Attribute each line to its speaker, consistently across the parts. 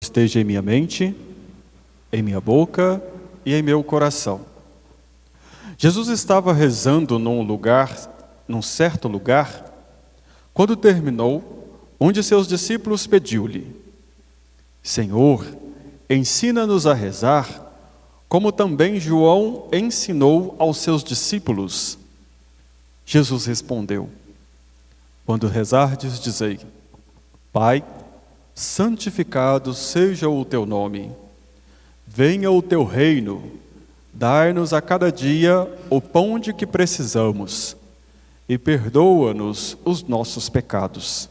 Speaker 1: esteja em minha mente, em minha boca e em meu coração. Jesus estava rezando num certo lugar, quando terminou, um de seus discípulos pediu-lhe: Senhor, ensina-nos a rezar, como também João ensinou aos seus discípulos. Jesus respondeu: Quando rezardes, dizei: Pai, santificado seja o teu nome. Venha o teu reino. Dai-nos a cada dia o pão de que precisamos. E perdoa-nos os nossos pecados.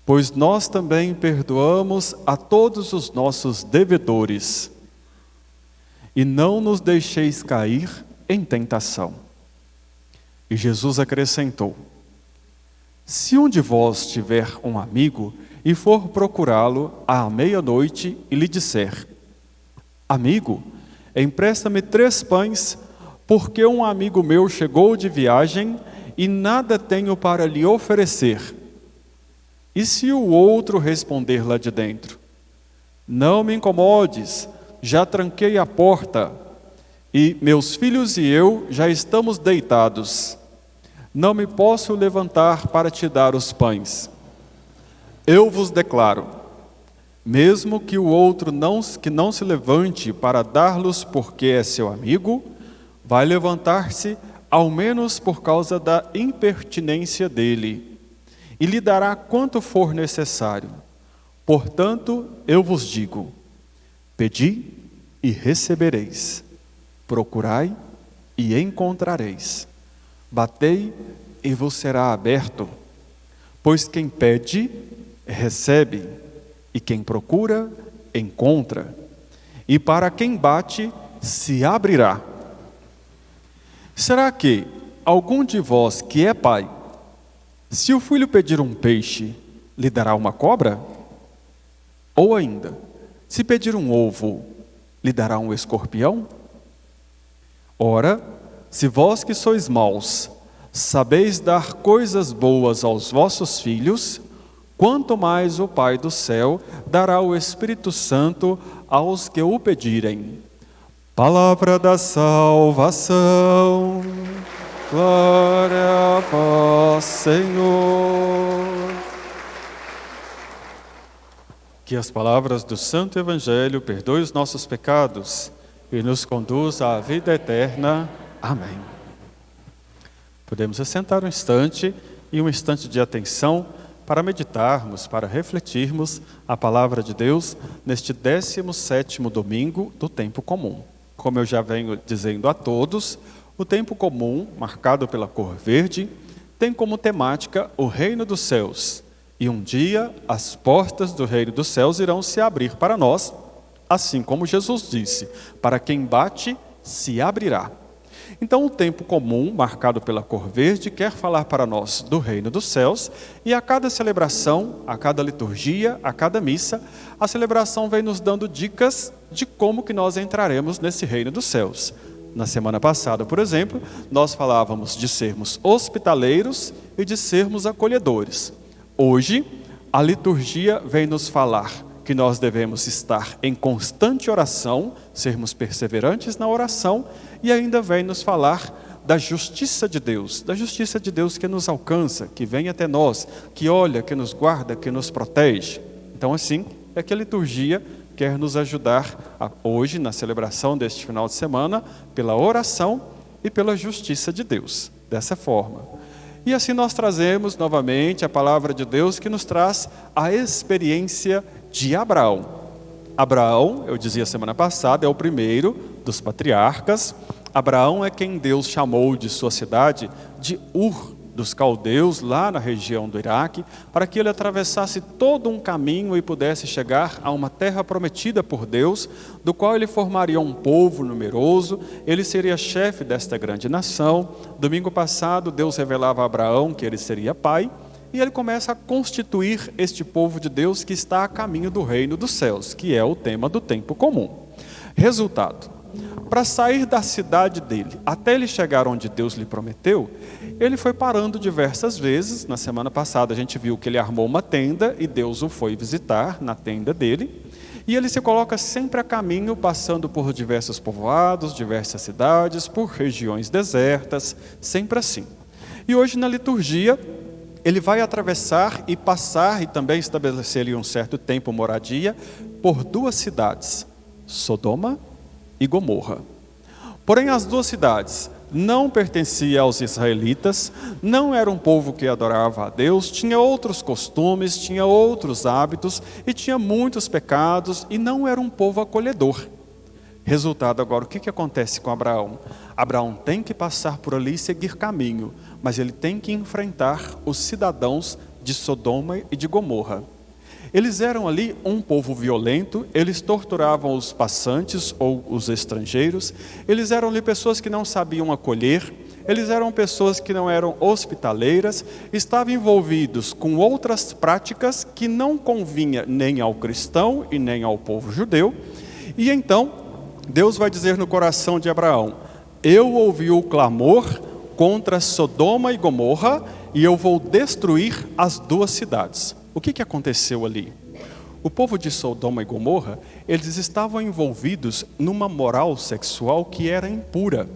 Speaker 1: Pois nós também perdoamos a todos os nossos devedores. E não nos deixeis cair em tentação. E Jesus acrescentou: Se um de vós tiver um amigo e for procurá-lo à meia-noite e lhe disser: Amigo, empresta-me 3 pães, porque um amigo meu chegou de viagem e nada tenho para lhe oferecer. E se o outro responder lá de dentro: Não me incomodes, já tranquei a porta, e meus filhos e eu já estamos deitados. Não me posso levantar para te dar os pães. Eu vos declaro, mesmo que o outro não se levante para dar-los porque é seu amigo, vai levantar-se ao menos por causa da impertinência dele, e lhe dará quanto for necessário. Portanto, eu vos digo: pedi e recebereis, procurai e encontrareis, batei e vos será aberto. Pois quem pede, recebe, e quem procura, encontra, e para quem bate, se abrirá. Será que algum de vós que é pai, se o filho pedir um peixe, lhe dará uma cobra? Ou ainda, se pedir um ovo, lhe dará um escorpião? Ora, se vós que sois maus, sabeis dar coisas boas aos vossos filhos, quanto mais o Pai do céu dará o Espírito Santo aos que o pedirem. Palavra da salvação. Glória a vós, Senhor. Que as palavras do Santo Evangelho perdoem os nossos pecados e nos conduza à vida eterna. Amém. Podemos assentar um instante e um instante de atenção para meditarmos, para refletirmos a palavra de Deus neste 17º domingo do tempo comum. Como eu já venho dizendo a todos, o tempo comum, marcado pela cor verde, tem como temática o reino dos céus. E um dia as portas do reino dos céus irão se abrir para nós, assim como Jesus disse: para quem bate, se abrirá. Então o tempo comum, marcado pela cor verde, quer falar para nós do reino dos céus, e a cada celebração, a cada liturgia, a cada missa, a celebração vem nos dando dicas de como que nós entraremos nesse reino dos céus. Na semana passada, por exemplo, nós falávamos de sermos hospitaleiros e de sermos acolhedores. Hoje, a liturgia vem nos falar que nós devemos estar em constante oração, sermos perseverantes na oração, e ainda vem nos falar da justiça de Deus que nos alcança, que vem até nós, que olha, que nos guarda, que nos protege. Então, assim, é que a liturgia quer nos ajudar hoje, na celebração deste final de semana, pela oração e pela justiça de Deus, dessa forma. E assim nós trazemos novamente a palavra de Deus que nos traz a experiência de Abraão. Abraão, eu dizia semana passada, é o primeiro dos patriarcas. Abraão é quem Deus chamou de sua cidade de Ur dos caldeus, lá na região do Iraque, para que ele atravessasse todo um caminho e pudesse chegar a uma terra prometida por Deus, do qual ele formaria um povo numeroso, ele seria chefe desta grande nação. Domingo passado, Deus revelava a Abraão que ele seria pai, e ele começa a constituir este povo de Deus que está a caminho do reino dos céus, que é o tema do tempo comum. Resultado: para sair da cidade dele, até ele chegar onde Deus lhe prometeu, ele foi parando diversas vezes. Na semana passada a gente viu que ele armou uma tenda e Deus o foi visitar na tenda dele. E ele se coloca sempre a caminho, passando por diversos povoados, diversas cidades, por regiões desertas, sempre assim. E hoje na liturgia, ele vai atravessar e passar, e também estabelecer ali um certo tempo moradia, por duas cidades, Sodoma e Gomorra. Porém, as duas cidades não pertenciam aos israelitas, não era um povo que adorava a Deus, tinha outros costumes, tinha outros hábitos e tinha muitos pecados e não era um povo acolhedor. Resultado agora, o que acontece com Abraão? Abraão tem que passar por ali e seguir caminho, mas ele tem que enfrentar os cidadãos de Sodoma e de Gomorra. Eles eram ali um povo violento, eles torturavam os passantes ou os estrangeiros, eles eram ali pessoas que não sabiam acolher, eles eram pessoas que não eram hospitaleiras, estavam envolvidos com outras práticas que não convinha nem ao cristão e nem ao povo judeu. E então, Deus vai dizer no coração de Abraão: eu ouvi o clamor contra Sodoma e Gomorra e eu vou destruir as duas cidades. O que aconteceu ali? O povo de Sodoma e Gomorra, eles estavam envolvidos numa moral sexual que era impura.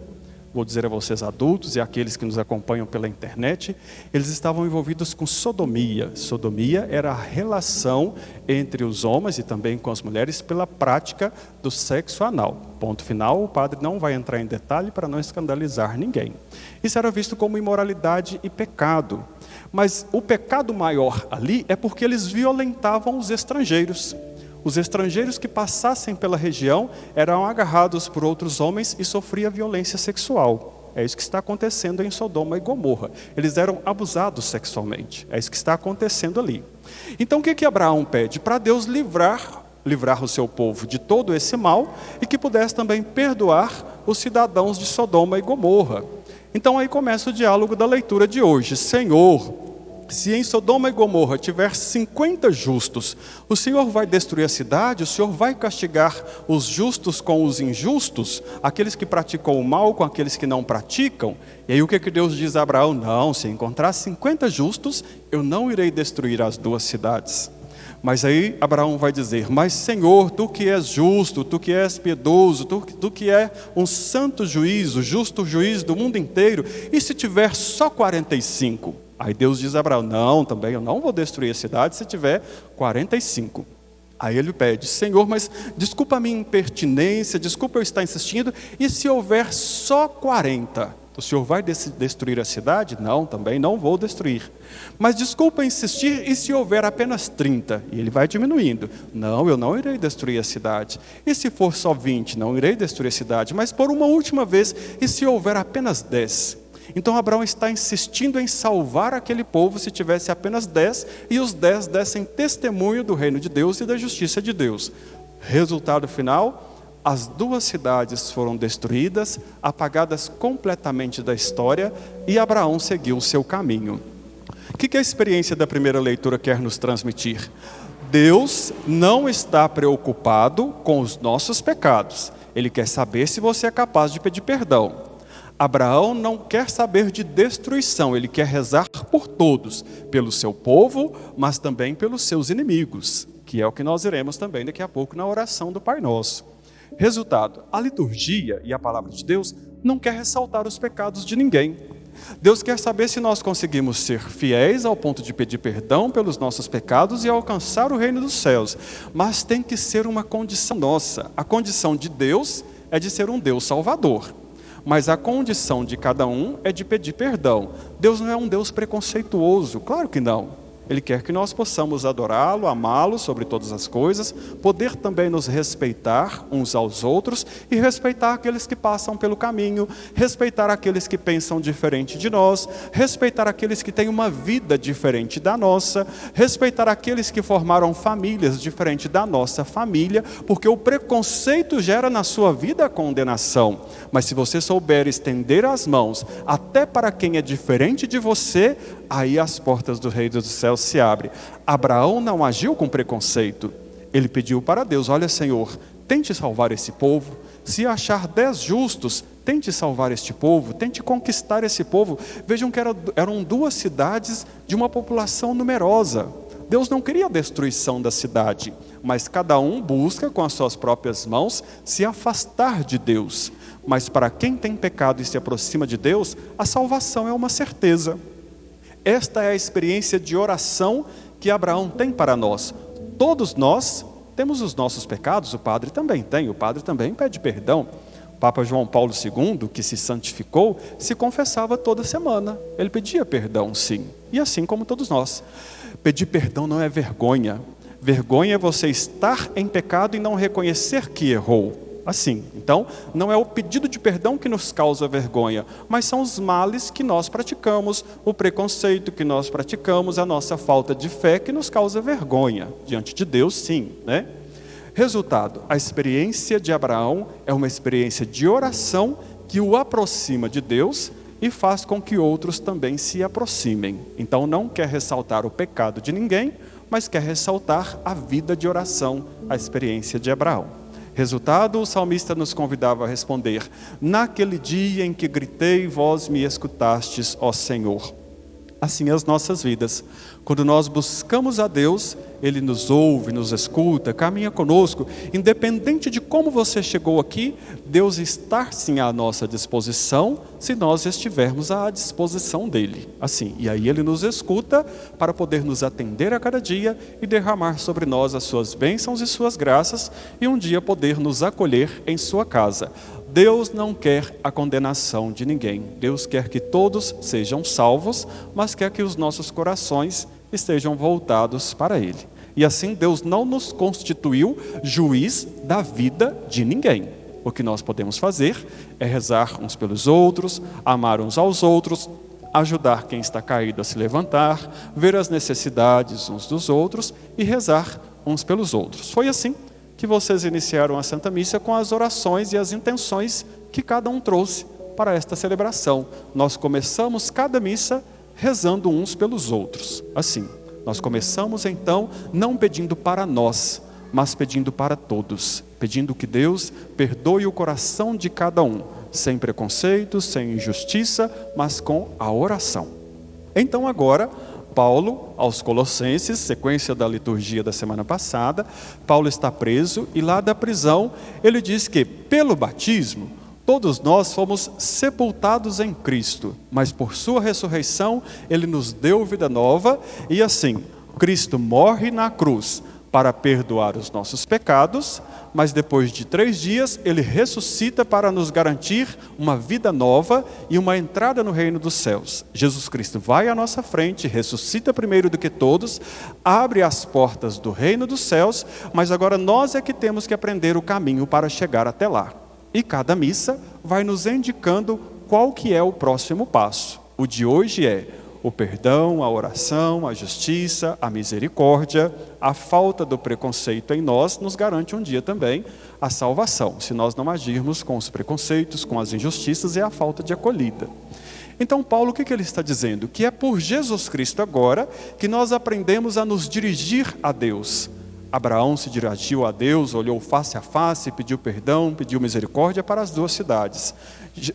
Speaker 1: Vou dizer a vocês adultos e aqueles que nos acompanham pela internet, eles estavam envolvidos com sodomia. Sodomia era a relação entre os homens e também com as mulheres pela prática do sexo anal. Ponto final, o padre não vai entrar em detalhe para não escandalizar ninguém. Isso era visto como imoralidade e pecado. Mas o pecado maior ali é porque eles violentavam os estrangeiros. Os estrangeiros que passassem pela região eram agarrados por outros homens e sofriam violência sexual. É isso que está acontecendo em Sodoma e Gomorra. Eles eram abusados sexualmente. É isso que está acontecendo ali. Então o que Abraão pede? Para Deus livrar o seu povo de todo esse mal e que pudesse também perdoar os cidadãos de Sodoma e Gomorra. Então aí começa o diálogo da leitura de hoje. Senhor, se em Sodoma e Gomorra tiver 50 justos, o Senhor vai destruir a cidade? O Senhor vai castigar os justos com os injustos? Aqueles que praticam o mal com aqueles que não praticam? E aí o que Deus diz a Abraão? Não, se encontrar 50 justos, eu não irei destruir as duas cidades. Mas aí Abraão vai dizer: mas Senhor, tu que és justo, tu que és piedoso, tu que é um santo juiz, o justo juiz do mundo inteiro, e se tiver só 45? Aí Deus diz a Abraão: não, também eu não vou destruir a cidade se tiver 45. Aí ele pede: Senhor, mas desculpa a minha impertinência, desculpa eu estar insistindo, e se houver só 40? O Senhor vai destruir a cidade? Não, também não vou destruir. Mas desculpa insistir, e se houver apenas 30? E ele vai diminuindo. Não, eu não irei destruir a cidade. E se for só 20? Não irei destruir a cidade. Mas por uma última vez, e se houver apenas 10? Então Abraão está insistindo em salvar aquele povo se tivesse apenas 10, e os 10 dessem testemunho do reino de Deus e da justiça de Deus. Resultado final: as duas cidades foram destruídas, apagadas completamente da história, e Abraão seguiu o seu caminho. O que a experiência da primeira leitura quer nos transmitir? Deus não está preocupado com os nossos pecados. Ele quer saber se você é capaz de pedir perdão. Abraão não quer saber de destruição, ele quer rezar por todos, pelo seu povo, mas também pelos seus inimigos, que é o que nós iremos também daqui a pouco na oração do Pai Nosso. Resultado: a liturgia e a palavra de Deus não quer ressaltar os pecados de ninguém. Deus quer saber se nós conseguimos ser fiéis ao ponto de pedir perdão pelos nossos pecados e alcançar o reino dos céus. Mas tem que ser uma condição nossa. A condição de Deus é de ser um Deus salvador. Mas a condição de cada um é de pedir perdão. Deus não é um Deus preconceituoso, claro que não. Ele quer que nós possamos adorá-lo, amá-lo sobre todas as coisas, poder também nos respeitar uns aos outros e respeitar aqueles que passam pelo caminho, respeitar aqueles que pensam diferente de nós, respeitar aqueles que têm uma vida diferente da nossa, respeitar aqueles que formaram famílias diferentes da nossa família, porque o preconceito gera na sua vida a condenação. Mas se você souber estender as mãos até para quem é diferente de você, aí as portas do reino dos céus se abrem. Abraão não agiu com preconceito. Ele pediu para Deus: olha, Senhor, tente salvar esse povo. Se achar 10 justos, tente salvar este povo, tente conquistar esse povo. Vejam que eram duas cidades de uma população numerosa.
Speaker 2: Deus não queria a destruição da cidade, mas cada um busca com as suas próprias mãos se afastar de Deus. Mas para quem tem pecado e se aproxima de Deus, a salvação é uma certeza. Esta é a experiência de oração que Abraão tem para nós. Todos nós temos os nossos pecados, o padre também tem, o padre também pede perdão. O Papa João Paulo II, que se santificou, se confessava toda semana. Ele pedia perdão, sim, e assim como todos nós. Pedir perdão não é vergonha. Vergonha é você estar em pecado e não reconhecer que errou. Assim, então, não é o pedido de perdão que nos causa vergonha, mas são os males que nós praticamos, o preconceito que nós praticamos, a nossa falta de fé que nos causa vergonha. Diante de Deus, sim, né? Resultado, a experiência de Abraão é uma experiência de oração que o aproxima de Deus e faz com que outros também se aproximem. Então, não quer ressaltar o pecado de ninguém, mas quer ressaltar a vida de oração, a experiência de Abraão. Resultado, o salmista nos convidava a responder: naquele dia em que gritei, vós me escutastes, ó Senhor. Assim as nossas vidas. Quando nós buscamos a Deus, Ele nos ouve, nos escuta, caminha conosco. Independente de como você chegou aqui, Deus está sim à nossa disposição, se nós estivermos à disposição dEle. Assim, e aí Ele nos escuta para poder nos atender a cada dia e derramar sobre nós as suas bênçãos e suas graças, e um dia poder nos acolher em sua casa. Deus não quer a condenação de ninguém. Deus quer que todos sejam salvos, mas quer que os nossos corações estejam voltados para Ele. E assim Deus não nos constituiu juiz da vida de ninguém. O que nós podemos fazer é rezar uns pelos outros, amar uns aos outros, ajudar quem está caído a se levantar, ver as necessidades uns dos outros e rezar uns pelos outros. Foi assim que vocês iniciaram a Santa Missa, com as orações e as intenções que cada um trouxe para esta celebração. Nós começamos cada missa rezando uns pelos outros. Assim, nós começamos então não pedindo para nós, mas pedindo para todos, pedindo que Deus perdoe o coração de cada um, sem preconceito, sem injustiça, mas com a oração. Então agora, Paulo, aos Colossenses, sequência da liturgia da semana passada, Paulo está preso e lá da prisão ele diz que pelo batismo todos nós fomos sepultados em Cristo, mas por sua ressurreição ele nos deu vida nova e assim, Cristo morre na cruz para perdoar os nossos pecados, mas depois de 3 dias ele ressuscita para nos garantir uma vida nova e uma entrada no reino dos céus. Jesus Cristo vai à nossa frente, ressuscita primeiro do que todos, abre as portas do reino dos céus, mas agora nós é que temos que aprender o caminho para chegar até lá. E cada missa vai nos indicando qual que é o próximo passo. O de hoje é o perdão, a oração, a justiça, a misericórdia, a falta do preconceito em nós nos garante um dia também a salvação, se nós não agirmos com os preconceitos, com as injustiças e a falta de acolhida. Então Paulo, o que ele está dizendo? Que é por Jesus Cristo agora que nós aprendemos a nos dirigir a Deus. Abraão se dirigiu a Deus, olhou face a face, pediu perdão, pediu misericórdia para as 2 cidades.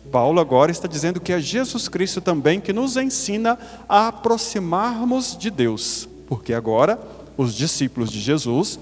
Speaker 2: Paulo agora está dizendo que é Jesus Cristo também que nos ensina a aproximarmos de Deus, porque agora os discípulos de Jesus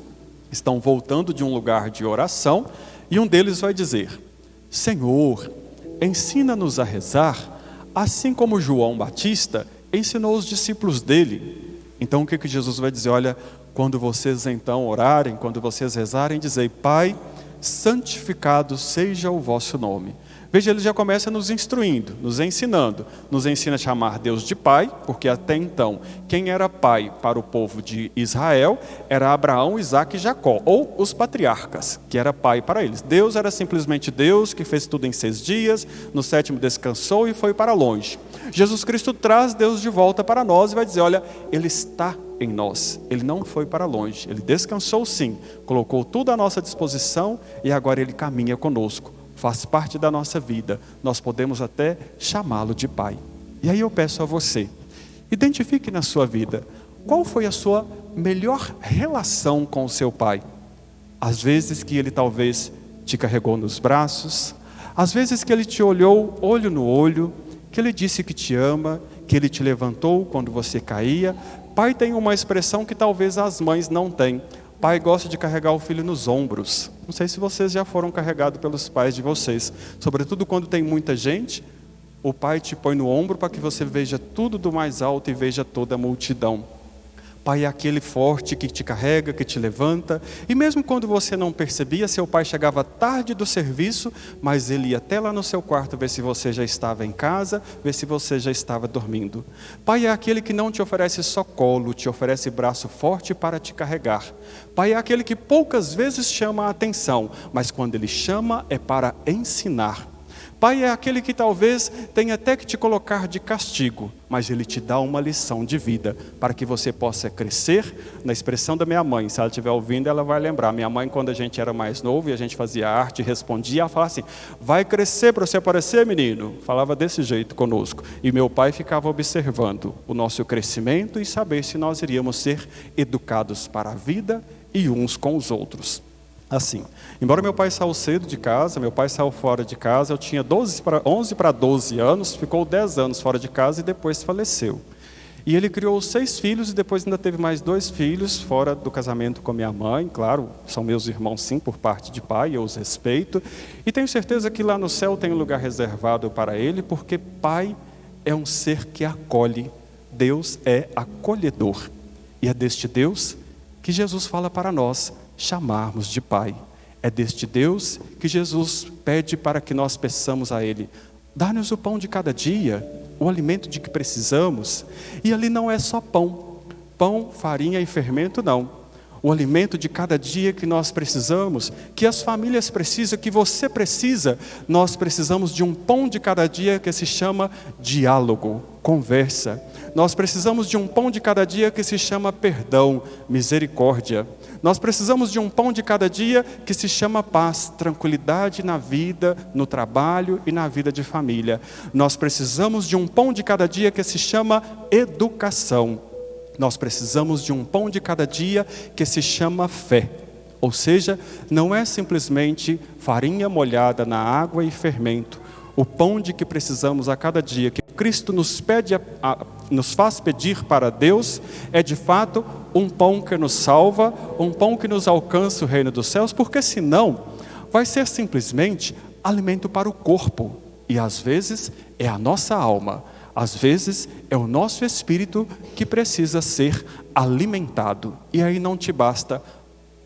Speaker 2: estão voltando de um lugar de oração e um deles vai dizer: Senhor, ensina-nos a rezar, assim como João Batista ensinou os discípulos dele. Então o que Jesus vai dizer? Olha, quando vocês então orarem, quando vocês rezarem, dizei: Pai, santificado seja o vosso nome. Veja, ele já começa nos instruindo, nos ensinando. Nos ensina a chamar Deus de Pai, porque até então, quem era pai para o povo de Israel era Abraão, Isaque e Jacó, ou os patriarcas, que era pai para eles. Deus era simplesmente Deus, que fez tudo em 6 dias, no 7º descansou e foi para longe. Jesus Cristo traz Deus de volta para nós e vai dizer: olha, Ele está em nós, Ele não foi para longe, Ele descansou sim, colocou tudo à nossa disposição e agora Ele caminha conosco. Faz parte da nossa vida, nós podemos até chamá-lo de Pai. E aí eu peço a você, identifique na sua vida, qual foi a sua melhor relação com o seu Pai? Às vezes que Ele talvez te carregou nos braços, às vezes que Ele te olhou olho no olho, que Ele disse que te ama, que Ele te levantou quando você caía, Pai tem uma expressão que talvez as mães não têm. Pai gosta de carregar o filho nos ombros. Não sei se vocês já foram carregados pelos pais de vocês. Sobretudo quando tem muita gente, o pai te põe no ombro para que você veja tudo do mais alto e veja toda a multidão. Pai é aquele forte que te carrega, que te levanta. E mesmo quando você não percebia, seu pai chegava tarde do serviço, mas ele ia até lá no seu quarto ver se você já estava em casa, ver se você já estava dormindo. Pai é aquele que não te oferece só colo, te oferece braço forte para te carregar. Pai é aquele que poucas vezes chama a atenção, mas quando ele chama é para ensinar. Pai é aquele que talvez tenha até que te colocar de castigo, mas ele te dá uma lição de vida, para que você possa crescer. Na expressão da minha mãe, se ela estiver ouvindo, ela vai lembrar. Minha mãe, quando a gente era mais novo e a gente fazia arte, respondia, ela falava assim: vai crescer para você aparecer, menino. Falava desse jeito conosco. E meu pai ficava observando o nosso crescimento e saber se nós iríamos ser educados para a vida e uns com os outros. Assim, embora meu pai saiu cedo de casa, meu pai saiu fora de casa, eu tinha 11 para 12 anos, ficou 10 anos fora de casa e depois faleceu. E ele criou 6 filhos e depois ainda teve mais 2 filhos fora do casamento com minha mãe. Claro, são meus irmãos sim, por parte de pai, eu os respeito. E tenho certeza que lá no céu tem um lugar reservado para ele, porque pai é um ser que acolhe. Deus é acolhedor. E é deste Deus que Jesus fala para nós chamarmos de Pai. É deste Deus que Jesus pede para que nós peçamos a Ele: dá-nos o pão de cada dia, o alimento de que precisamos. E ali não é só pão, farinha e fermento, não. O alimento de cada dia que nós precisamos, que as famílias precisam, que você precisa, nós precisamos de um pão de cada dia que se chama diálogo, conversa. Nós precisamos de um pão de cada dia que se chama perdão, misericórdia. Nós precisamos de um pão de cada dia que se chama paz, tranquilidade na vida, no trabalho e na vida de família. Nós precisamos de um pão de cada dia que se chama educação. Nós precisamos de um pão de cada dia que se chama fé. Ou seja, não é simplesmente farinha molhada na água e fermento. O pão de que precisamos a cada dia, que Cristo nos pede, nos faz pedir para Deus, é de fato um pão que nos salva, um pão que nos alcança o reino dos céus, porque senão vai ser simplesmente alimento para o corpo. E às vezes é a nossa alma, às vezes é o nosso espírito que precisa ser alimentado. E aí não te basta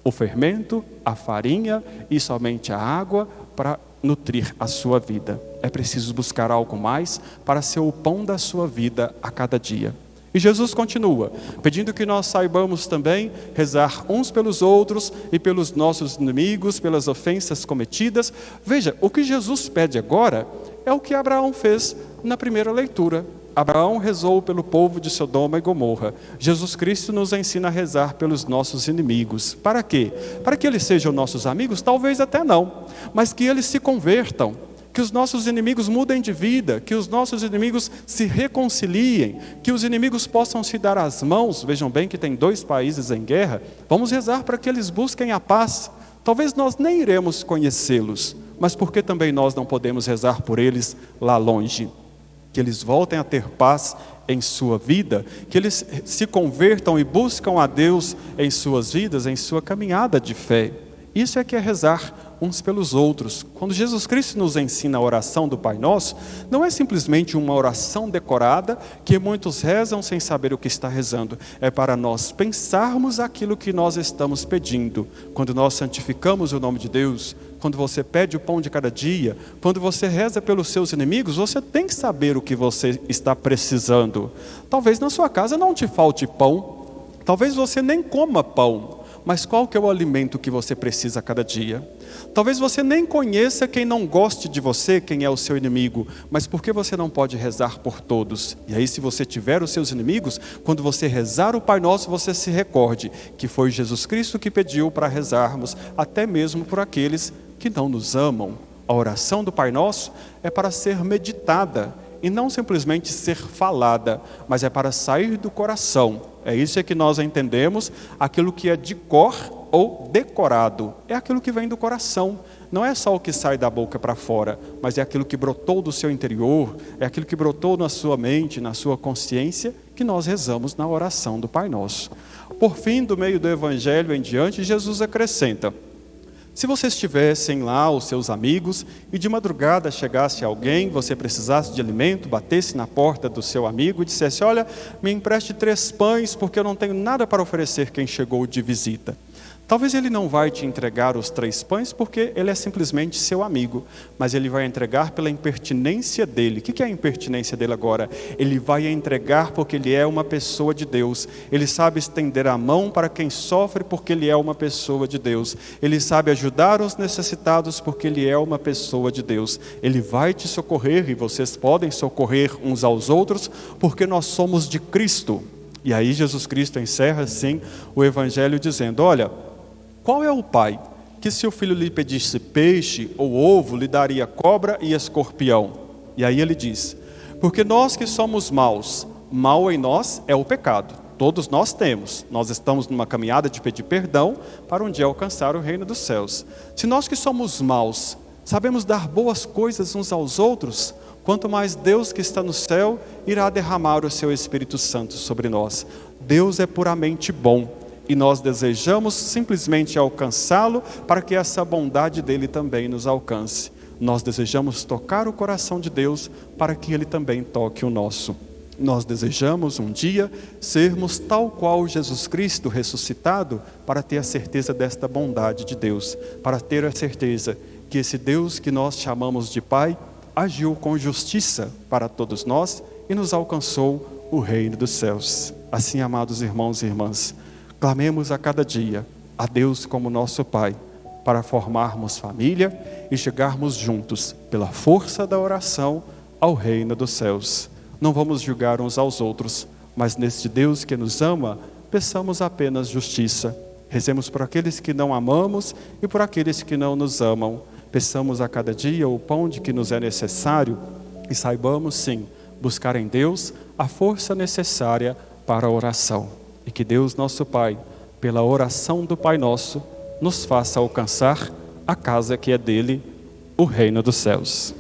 Speaker 2: o fermento, a farinha e somente a água para nutrir a sua vida. É preciso buscar algo mais para ser o pão da sua vida a cada dia. E Jesus continua, pedindo que nós saibamos também rezar uns pelos outros e pelos nossos inimigos, pelas ofensas cometidas. Veja, o que Jesus pede agora é o que Abraão fez na primeira leitura. Abraão rezou pelo povo de Sodoma e Gomorra. Jesus Cristo nos ensina a rezar pelos nossos inimigos. Para quê? Para que eles sejam nossos amigos? Talvez até não, mas que eles se convertam, que os nossos inimigos mudem de vida, que os nossos inimigos se reconciliem, que os inimigos possam se dar as mãos. Vejam bem que tem 2 países em guerra. Vamos rezar para que eles busquem a paz. Talvez nós nem iremos conhecê-los, mas por que também nós não podemos rezar por eles lá longe? Que eles voltem a ter paz em sua vida, que eles se convertam e buscam a Deus em suas vidas, em sua caminhada de fé. Isso é que é rezar uns pelos outros. Quando Jesus Cristo nos ensina a oração do Pai Nosso, não é simplesmente uma oração decorada que muitos rezam sem saber o que está rezando. É para nós pensarmos aquilo que nós estamos pedindo. Quando nós santificamos o nome de Deus, quando você pede o pão de cada dia, quando você reza pelos seus inimigos, você tem que saber o que você está precisando. Talvez na sua casa não te falte pão, talvez você nem coma pão, mas qual que é o alimento que você precisa a cada dia? Talvez você nem conheça quem não goste de você, quem é o seu inimigo, mas por que você não pode rezar por todos? E aí, se você tiver os seus inimigos, quando você rezar o Pai Nosso, você se recorde que foi Jesus Cristo que pediu para rezarmos, até mesmo por aqueles que não nos amam. A oração do Pai Nosso é para ser meditada e não simplesmente ser falada, mas é para sair do coração. É isso que nós entendemos, aquilo que é de cor ou decorado. É aquilo que vem do coração. Não é só o que sai da boca para fora, mas é aquilo que brotou do seu interior, é aquilo que brotou na sua mente, na sua consciência, que nós rezamos na oração do Pai Nosso. Por fim, do meio do Evangelho em diante, Jesus acrescenta: se vocês tivessem lá os seus amigos e de madrugada chegasse alguém, você precisasse de alimento, batesse na porta do seu amigo e dissesse: olha, me empreste 3 pães porque eu não tenho nada para oferecer quem chegou de visita. Talvez ele não vai te entregar os 3 pães porque ele é simplesmente seu amigo, mas ele vai entregar pela impertinência dele. O que é a impertinência dele agora? Ele vai entregar porque ele é uma pessoa de Deus. Ele sabe estender a mão para quem sofre porque ele é uma pessoa de Deus. Ele sabe ajudar os necessitados porque ele é uma pessoa de Deus. Ele vai te socorrer e vocês podem socorrer uns aos outros porque nós somos de Cristo. E aí Jesus Cristo encerra assim o Evangelho dizendo: olha, qual é o pai que se o filho lhe pedisse peixe ou ovo, lhe daria cobra e escorpião? E aí ele diz: porque nós que somos maus, mal em nós é o pecado. Todos nós temos. Nós estamos numa caminhada de pedir perdão para um dia alcançar o reino dos céus. Se nós que somos maus sabemos dar boas coisas uns aos outros, quanto mais Deus que está no céu irá derramar o seu Espírito Santo sobre nós. Deus é puramente bom. E nós desejamos simplesmente alcançá-lo para que essa bondade dele também nos alcance. Nós desejamos tocar o coração de Deus para que ele também toque o nosso. Nós desejamos um dia sermos tal qual Jesus Cristo ressuscitado para ter a certeza desta bondade de Deus, para ter a certeza que esse Deus que nós chamamos de Pai agiu com justiça para todos nós e nos alcançou o reino dos céus. Assim, amados irmãos e irmãs, clamemos a cada dia a Deus como nosso Pai, para formarmos família e chegarmos juntos, pela força da oração, ao reino dos céus. Não vamos julgar uns aos outros, mas neste Deus que nos ama, peçamos apenas justiça. Rezemos por aqueles que não amamos e por aqueles que não nos amam. Peçamos a cada dia o pão de que nos é necessário e saibamos, sim, buscar em Deus a força necessária para a oração. E que Deus, nosso Pai, pela oração do Pai Nosso, nos faça alcançar a casa que é dele, o reino dos céus.